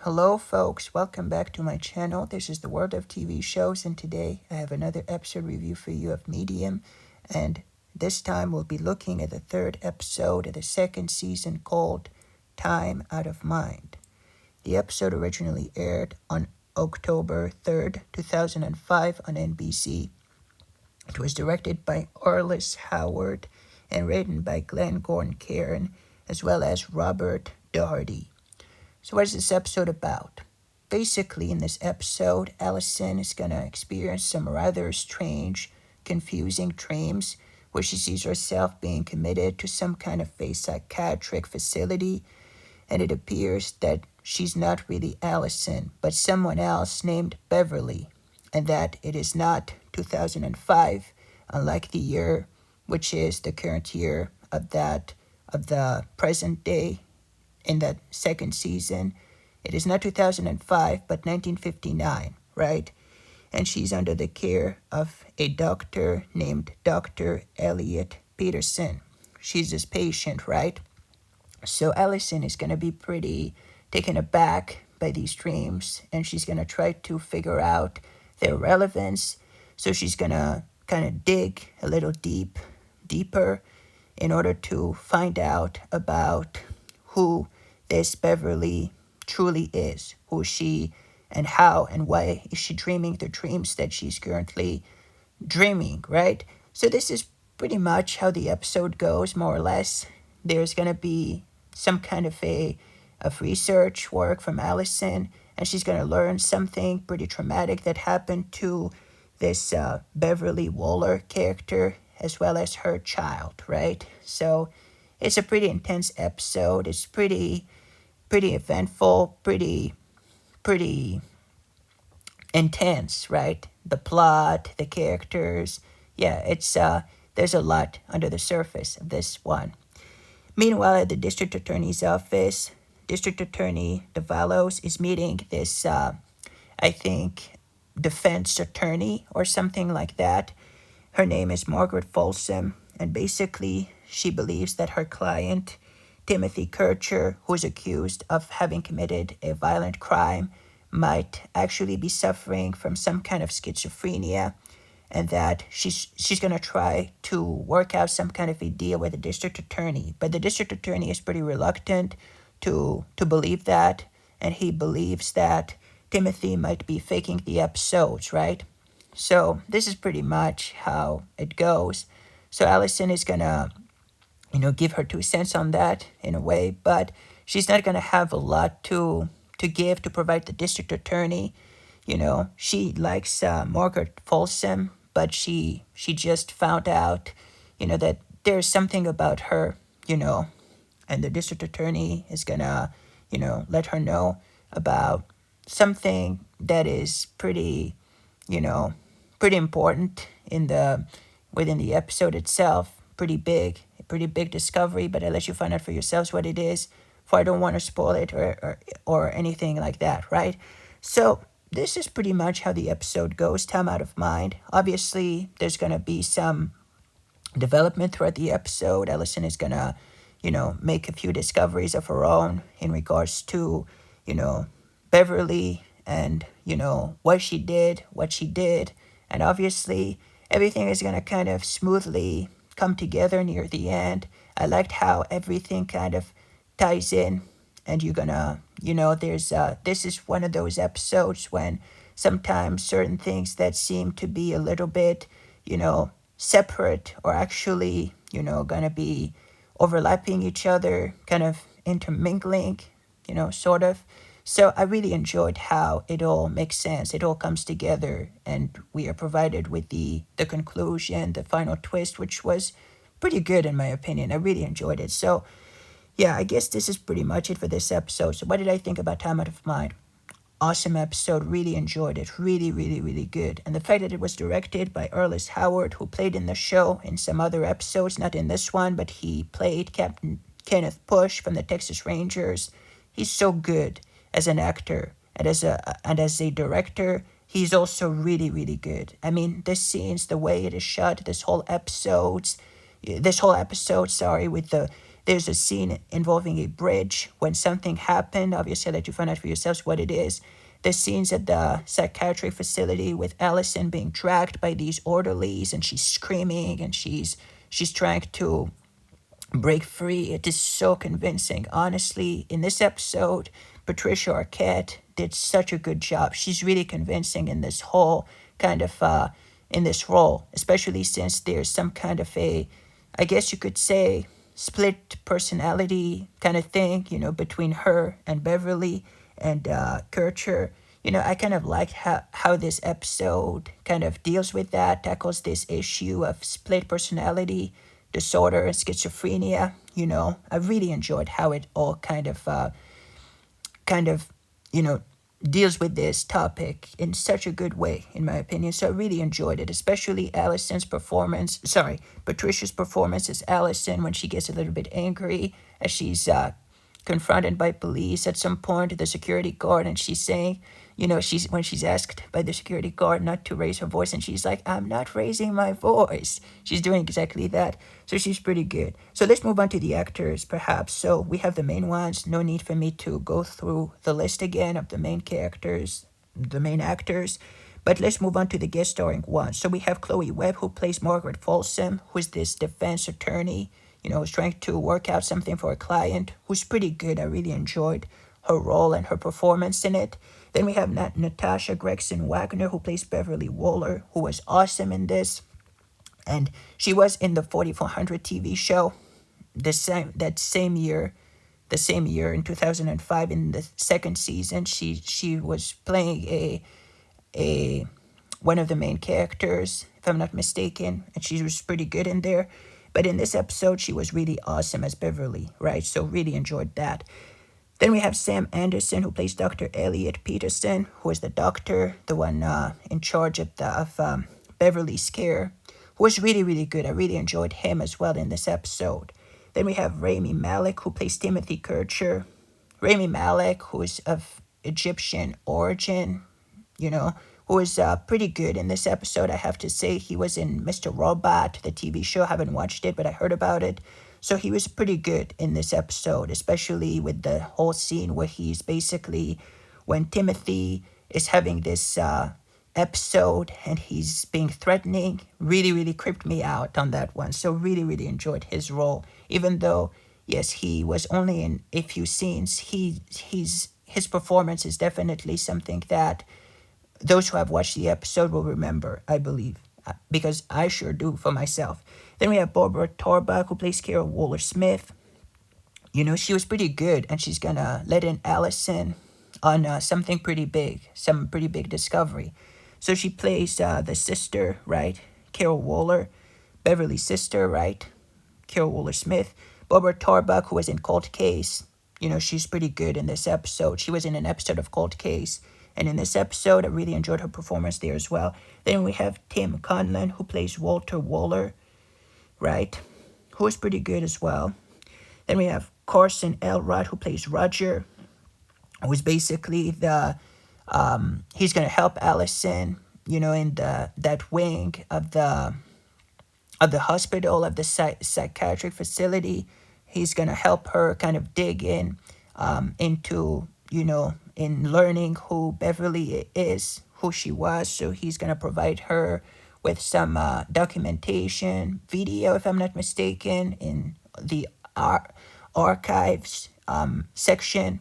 Hello, folks. Welcome back to my channel. This is the World of TV Shows, and today I have another episode review for you of Medium. And this time we'll be looking at the third episode of the second season called Time Out of Mind. The episode originally aired on October 3rd, 2005 on NBC. It was directed by Arliss Howard and written by Glenn Gordon Caron, as well as Robert Daugherty. So what is this episode about? Basically, in this episode, Allison is going to experience some rather strange, confusing dreams where she sees herself being committed to some kind of a psychiatric facility, and it appears that she's not really Allison, but someone else named Beverly, and that it is not 2005, unlike the year, which is the current year of the present day. In that second season, it is not 2005, but 1959, right? And she's under the care of a doctor named Dr. Elliot Peterson. She's his patient, right? So Allison is going to be pretty taken aback by these dreams, and she's going to try to figure out their relevance. So she's going to kind of dig a little deeper in order to find out about who this Beverly truly is, who she and how and why is she dreaming the dreams that she's currently dreaming, right? So this is pretty much how the episode goes, more or less. There's going to be some kind of research work from Allison, and she's going to learn something pretty traumatic that happened to this Beverly Waller character, as well as her child, right? So it's a pretty intense episode. It's pretty eventful, pretty intense, right? The plot, the characters. Yeah, it's there's a lot under the surface of this one. Meanwhile, at the district attorney's office, District Attorney Davalos is meeting this, I think, defense attorney or something like that. Her name is Margaret Folsom, and basically she believes that her client, Timothy Kircher, who is accused of having committed a violent crime, might actually be suffering from some kind of schizophrenia, and that she's going to try to work out some kind of a deal with the district attorney. But the district attorney is pretty reluctant to believe that, and he believes that Timothy might be faking the episodes, right? So this is pretty much how it goes. So Allison is going to give her 2 cents on that in a way, but she's not going to have a lot to give to provide the district attorney. She likes Margaret Folsom, but she just found out, that there's something about her, and the district attorney is going to, let her know about something that is pretty important within the episode itself. Pretty big discovery, but I'll let you find out for yourselves what it is, for I don't want to spoil it or anything like that, right? So this is pretty much how the episode goes. Time Out of Mind. Obviously, there's gonna be some development throughout the episode. Allison is gonna, make a few discoveries of her own in regards to, Beverly and, what she did, and obviously everything is gonna kind of smoothly come together near the end. I liked how everything kind of ties in, and you're gonna, there's this is one of those episodes when sometimes certain things that seem to be a little bit, separate or actually, gonna be overlapping each other, kind of intermingling, sort of. So I really enjoyed how it all makes sense. It all comes together, and we are provided with the conclusion, the final twist, which was pretty good in my opinion. I really enjoyed it. So yeah, I guess this is pretty much it for this episode. So what did I think about Time Out of Mind? Awesome episode. Really enjoyed it. Really good. And the fact that it was directed by Arliss Howard, who played in the show in some other episodes, not in this one, but he played Captain Kenneth Push from the Texas Rangers. He's so good as an actor, and as a director, he's also really good. I mean, this scenes, the way it is shot, this whole episode, sorry, with the There's a scene involving a bridge when something happened. Obviously, I'll let you find out for yourselves what it is. The scenes at the psychiatric facility with Allison being dragged by these orderlies, and she's screaming, and she's trying to break free. It is so convincing. Honestly, in this episode, Patricia Arquette did such a good job. She's really convincing in this whole kind of in this role, especially since there's some kind of a, I guess you could say, split personality kind of thing, between her and Beverly and Kircher. I kind of liked how this episode kind of deals with that, tackles this issue of split personality disorder and schizophrenia. I really enjoyed how it all kind of, deals with this topic in such a good way, in my opinion. So I really enjoyed it, especially Patricia's performance as Allison when she gets a little bit angry as she's confronted by police at some point, the security guard, and she's saying, when she's asked by the security guard not to raise her voice, and she's like, I'm not raising my voice. She's doing exactly that. So she's pretty good. So let's move on to the actors, perhaps. So we have the main ones. No need for me to go through the list again of the main characters, the main actors. But let's move on to the guest starring ones. So we have Chloe Webb, who plays Margaret Folsom, who's this defense attorney, who's trying to work out something for a client, who's pretty good. I really enjoyed her role and her performance in it. Then we have Natasha Gregson Wagner, who plays Beverly Waller, who was awesome in this. And she was in the 4400 TV show the same year in 2005 in the second season. She was playing a one of the main characters, if I'm not mistaken, and she was pretty good in there. But in this episode, she was really awesome as Beverly, right? So really enjoyed that. Then we have Sam Anderson, who plays Dr. Elliot Peterson, who is the doctor, the one in charge of Beverly's care, who was really, really good. I really enjoyed him as well in this episode. Then we have Rami Malek, who plays Timothy Kircher. Rami Malek, who is of Egyptian origin, who is pretty good in this episode, I have to say. He was in Mr. Robot, the TV show. I haven't watched it, but I heard about it. So he was pretty good in this episode, especially with the whole scene where he's basically, when Timothy is having this episode and he's being threatening, really, really creeped me out on that one. So really, really enjoyed his role. Even though, yes, he was only in a few scenes, his performance is definitely something that those who have watched the episode will remember, I believe, because I sure do for myself. Then we have Barbara Tarbach, who plays Carol Waller-Smith. She was pretty good, and she's going to let in Allison on something pretty big, some pretty big discovery. So she plays the sister, right? Carol Waller, Beverly's sister, right? Carol Waller-Smith. Barbara Tarbach, who was in Cold Case. She's pretty good in this episode. She was in an episode of Cold Case. And in this episode, I really enjoyed her performance there as well. Then we have Tim Conlon, who plays Walter Waller, right? Who is pretty good as well. Then we have Carson Elrod, who plays Roger, who is basically he's going to help Allison, in that wing of the hospital, of the psychiatric facility. He's going to help her kind of dig into, in learning who Beverly is, who she was. So he's going to provide her with some documentation, video, if I'm not mistaken, in the archives section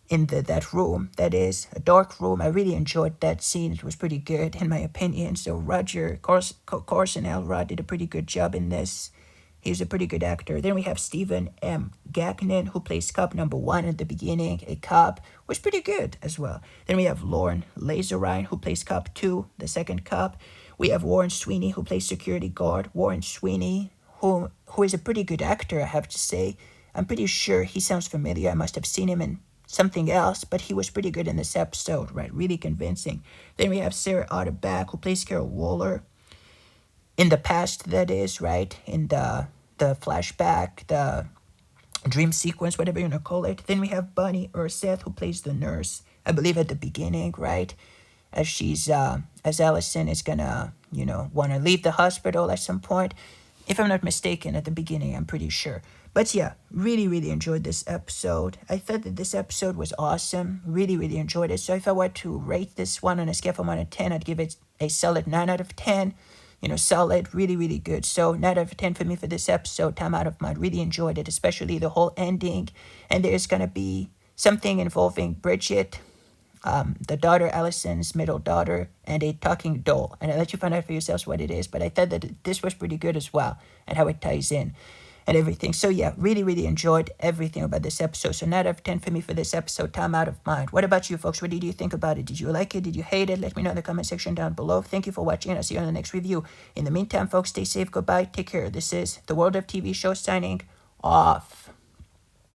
in that room. That is a dark room. I really enjoyed that scene. It was pretty good, in my opinion. So Roger Carson Elrod did a pretty good job in this. He's a pretty good actor. Then we have Stephen M. Gagnon, who plays cop number 1 at the beginning. A cop was pretty good as well. Then we have Lauren Lazarine, who plays cop 2, the second cop. We have Warren Sweeney, who plays security guard. Warren Sweeney, who is a pretty good actor, I have to say. I'm pretty sure he sounds familiar. I must have seen him in something else, but he was pretty good in this episode, right? Really convincing. Then we have Sarah Otterback, who plays Carol Waller. In the past, that is, right? In the flashback, the dream sequence, whatever you want to call it. Then we have Bonnie Urseth, who plays the nurse, I believe at the beginning, right? As Allison is gonna, want to leave the hospital at some point. If I'm not mistaken, at the beginning, I'm pretty sure. But yeah, really enjoyed this episode. I thought that this episode was awesome. Really enjoyed it. So if I were to rate this one on a scale from 1 to 10, I'd give it a solid 9 out of 10. Solid, really good. So 9 out of 10 for me for this episode. Time out of mind. Really enjoyed it, especially the whole ending. And there's going to be something involving Bridget, the daughter, Allison's middle daughter, and a talking doll. And I'll let you find out for yourselves what it is. But I thought that this was pretty good as well, and how it ties in and everything. So yeah, really enjoyed everything about this episode. So 9 out of 10 for me for this episode. Time out of mind. What about you folks? What did you think about it? Did you like it? Did you hate it? Let me know in the comment section down below. Thank you for watching. I'll see you on the next review. In the meantime, folks, stay safe. Goodbye. Take care. This is The World of TV Show signing off.